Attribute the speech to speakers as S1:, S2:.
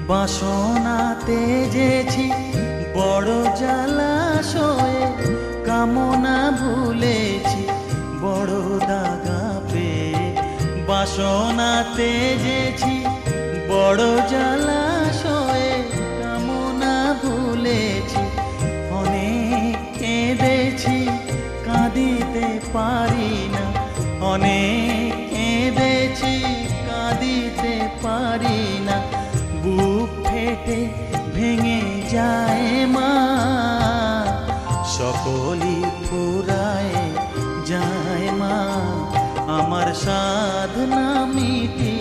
S1: বাসনাতে যেছি বড় জলাশয়ে, কামনা ভুলেছি বড় দাগা পেয়ে। বাসনাতে যেছি বড় জলাশয়ে, কামনা ভুলেছি অনেক কেঁদেছি কাঁদিতে পারি না। অনেক কেঁদেছি কাঁদিতে পারি না। বুক ফেটে ভেঙে যায় মা, সকলই ফুরায় যায় মা। আমার সাধনা মিটি